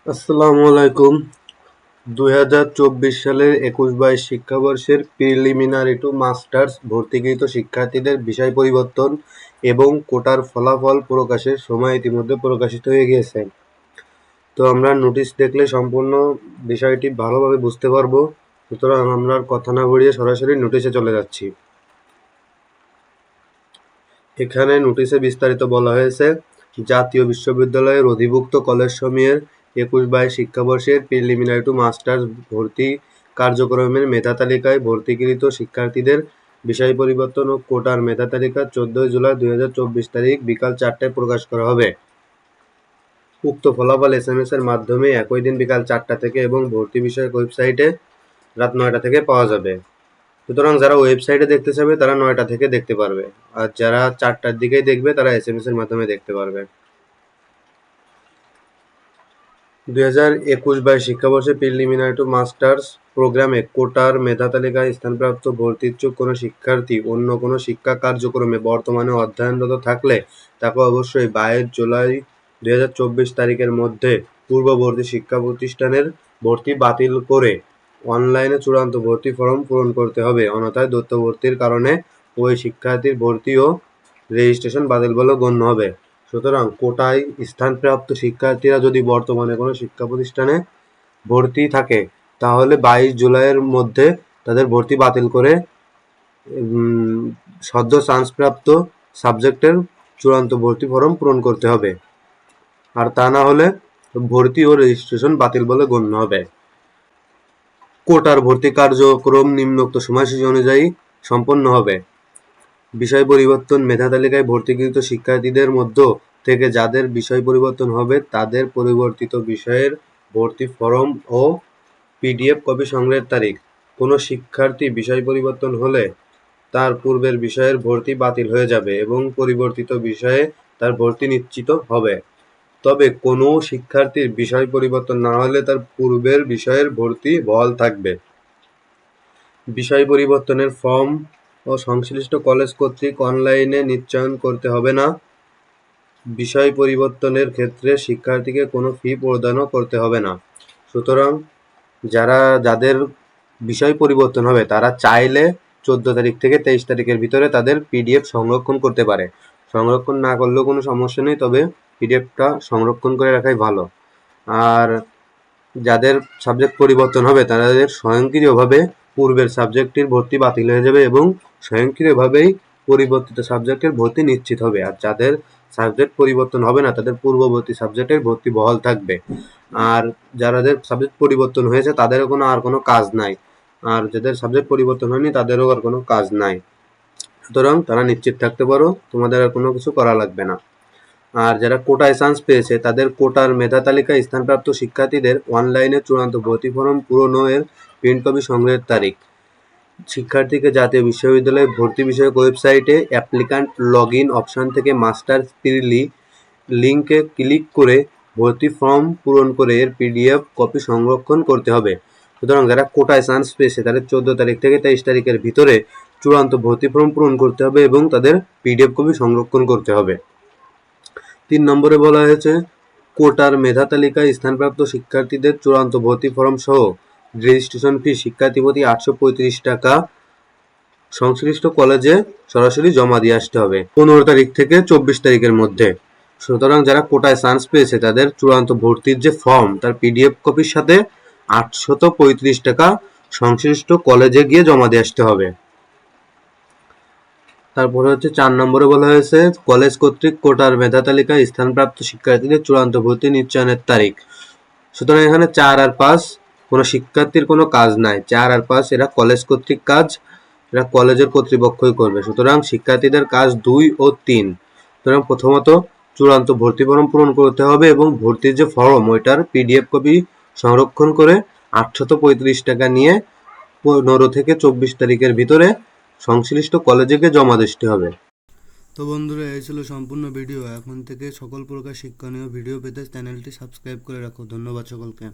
আসসালামু আলাইকুম। 2024 সালের 21-22 শিক্ষাবর্ষের প্রিলিমিনারি টু মাস্টার্স ভর্তিকৃত শিক্ষার্থীদের বিষয় পরিবর্তন এবং কোটার ফলাফল প্রকাশের সময় ইতিমধ্যে প্রকাশিত হয়ে গিয়েছে। তো আমরা নোটিশ দেখলে সম্পূর্ণ বিষয়টি ভালোভাবে বুঝতে পারবো। সুতরাং আমরা আর কথা না বাড়িয়ে সরাসরি নোটিশে চলে যাচ্ছি। এখানে নোটিশে বিস্তারিত বলা হয়েছে, জাতীয় বিশ্ববিদ্যালয়ের অধিভুক্ত কলেজসমূহের 21-22 শিক্ষাবর্ষের প্রিলিমিনারি টু মাস্টার্স ভর্তি কার্যক্রমের মেধা তালিকায় ভর্তিকৃত শিক্ষার্থীদের বিষয় পরিবর্তন ও কোটার মেধা তালিকা 14 জুলাই 2024 তারিখ বিকাল 4টায় প্রকাশ করা হবে। উক্ত ফলাফল SMS এর মাধ্যমে একই দিন বিকাল 4টা থেকে এবং ভর্তি বিষয়ক ওয়েবসাইটে রাত 9টা থেকে পাওয়া যাবে। সুতরাং যারা ওয়েবসাইটে দেখতে চাবে তারা 9টা থেকে দেখতে পারবে, আর যারা 4টার দিকেই দেখবে তারা SMS এর মাধ্যমে দেখতে পারবে। 2021-22 শিক্ষাবর্ষে প্রিলিমিনারি টু মাস্টার্স প্রোগ্রামে কোটার মেধা তালিকায় স্থানপ্রাপ্ত ভর্তিইচ্ছুক কোনো শিক্ষার্থী অন্য কোনো শিক্ষা কার্যক্রমে বর্তমানে অধ্যয়নরত থাকলে তাকে অবশ্যই 22 জুলাই 2024 তারিখের মধ্যে পূর্ববর্তী শিক্ষা প্রতিষ্ঠানের ভর্তি বাতিল করে অনলাইনে চূড়ান্ত ভর্তি ফরম পূরণ করতে হবে, অন্যথায় দ্বৈত ভর্তির কারণে ওই শিক্ষার্থীর ভর্তি ও রেজিস্ট্রেশন বাতিল বলে গণ্য হবে। সুতরাং কোটায় স্থানপ্রাপ্ত শিক্ষার্থীরা যদি বর্তমানে কোনো শিক্ষা প্রতিষ্ঠানে ভর্তি থাকে তাহলে 22 জুলাইয়ের মধ্যে তাদের ভর্তি বাতিল করে সদ্য চান্সপ্রাপ্ত সাবজেক্টের চূড়ান্ত ভর্তি ফরম পূরণ করতে হবে, আর তা না হলে ভর্তি ও রেজিস্ট্রেশন বাতিল বলে গণ্য হবে। কোটার ভর্তি কার্যক্রম নিম্নোক্ত সময়সূচি অনুযায়ী সম্পন্ন হবে। বিষয় পরিবর্তন মেধা তালিকায় ভর্তিকৃত শিক্ষার্থীদের মধ্য থেকে যাদের বিষয় পরিবর্তন হবে তাদের পরিবর্তিত বিষয়ের ভর্তি ফরম ও PDF কপি সংগ্রহের তারিখ। কোনো শিক্ষার্থী বিষয় পরিবর্তন হলে তার পূর্বের বিষয়ের ভর্তি বাতিল হয়ে যাবে এবং পরিবর্তিত বিষয়ে তার ভর্তি নিশ্চিত হবে। তবে কোনো শিক্ষার্থীর বিষয় পরিবর্তন না হলে তার পূর্বের বিষয়ের ভর্তি বহাল থাকবে। বিষয় পরিবর্তনের ফর্ম ও সংশ্লিষ্ট কলেজ কর্তৃক অনলাইনে নিশ্চয়ন করতে হবে না। বিষয় পরিবর্তনের ক্ষেত্রে শিক্ষার্থীকে কোনো ফি প্রদানও করতে হবে না। সুতরাং যাদের বিষয় পরিবর্তন হবে তারা চাইলে 14 তারিখ থেকে 23 তারিখের ভিতরে তাদের PDF সংরক্ষণ করতে পারে। সংরক্ষণ না করলেও কোনো সমস্যা নেই, তবে PDFটা সংরক্ষণ করে রাখাই ভালো। আর যাদের সাবজেক্ট পরিবর্তন হবে তাদের স্বয়ংক্রিয়ভাবে পূর্বের সাবজেক্টটির ভর্তি বাতিল হয়ে যাবে এবং স্বয়ংক্রিয়ভাবেই পরিবর্তিত সাবজেক্টের ভর্তি নিশ্চিত হবে। আর যাদের সাবজেক্ট পরিবর্তন হবে না তাদের পূর্ববর্তী সাবজেক্টের ভর্তি বহাল থাকবে। আর যাদের সাবজেক্ট পরিবর্তন হয়েছে তাদেরও কোনো কাজ নাই, আর যাদের সাবজেক্ট পরিবর্তন হয়নি তাদেরও আর কোনো কাজ নাই। সুতরাং তারা নিশ্চিত থাকতে পারো, তোমাদের আর কোনো কিছু করা লাগবে না। আর যারা কোটায় চান্স পেয়েছে তাদের কোটার মেধা তালিকায় স্থানপ্রাপ্ত শিক্ষার্থীদের অনলাইনে চূড়ান্ত ভর্তি ফরম পূরণ এর প্রিন্ট কপি সংগ্রহের তারিখ। শিক্ষার্থীকে জাতীয় বিশ্ববিদ্যালয়ে ভর্তি বিষয়ক ওয়েবসাইটে অ্যাপ্লিক্যান্ট লগ ইন অপশন থেকে মাস্টার্স প্রিলি লিঙ্কে ক্লিক করে ভর্তি ফর্ম পূরণ করে এর PDF কপি সংরক্ষণ করতে হবে। সুতরাং যারা কোটায় চান্স পেয়েছে তাদের 14 তারিখ থেকে 23 তারিখের ভিতরে চূড়ান্ত ভর্তি ফর্ম পূরণ করতে হবে এবং তাদের PDF কপি সংরক্ষণ করতে হবে। 3 নম্বরে বলা হয়েছে, কোটার মেধা তালিকায় স্থানপ্রাপ্ত শিক্ষার্থীদের চূড়ান্ত ভর্তি ফরম সহ রেজিস্ট্রেশন ফি শিক্ষার্থী প্রতি 835 টাকা সংশ্লিষ্ট কলেজে সরাসরি জমা দিয়ে আসতে হবে 15 তারিখ থেকে 24 তারিখের মধ্যে। সুতরাং যারা কোটায় চান্স পেয়েছে তাদের চূড়ান্ত ভর্তির যে ফর্ম তার PDF কপির সাথে 835 টাকা সংশ্লিষ্ট কলেজে গিয়ে জমা দিয়ে আসতে হবে। তারপরে হচ্ছে 4 নম্বরে বলা হয়েছে, কলেজ কর্তৃক কোটার মেধা তালিকায় স্থানপ্রাপ্ত শিক্ষার্থীদের চূড়ান্ত ভর্তি নিশ্চয়নের তারিখ। সুতরাং এখানে 4 আর 5 কোনো শিক্ষার্থীর কোনো কাজ নাই। 4 আর 5 এরা কলেজ কর্তৃক কাজ, এরা কলেজের কর্তৃপক্ষই করবে। সুতরাং শিক্ষার্থীদের কাজ 2 ও 3। সুতরাং প্রথমত চূড়ান্ত ভর্তি ফরম পূরণ করতে হবে এবং ভর্তির যে ফর্ম ওইটার PDF কপি সংরক্ষণ করে 835 টাকা নিয়ে 15 থেকে 24 তারিখের ভিতরে সংশ্লিষ্ট কলেজে গিয়ে জমা দিতে হবে। তো বন্ধুরা, এই ছিল সম্পূর্ণ ভিডিও। এখন থেকে সকল প্রকার শিক্ষণীয় ভিডিও পেতে চ্যানেলটি সাবস্ক্রাইব করে রাখো। ধন্যবাদ সকলকে।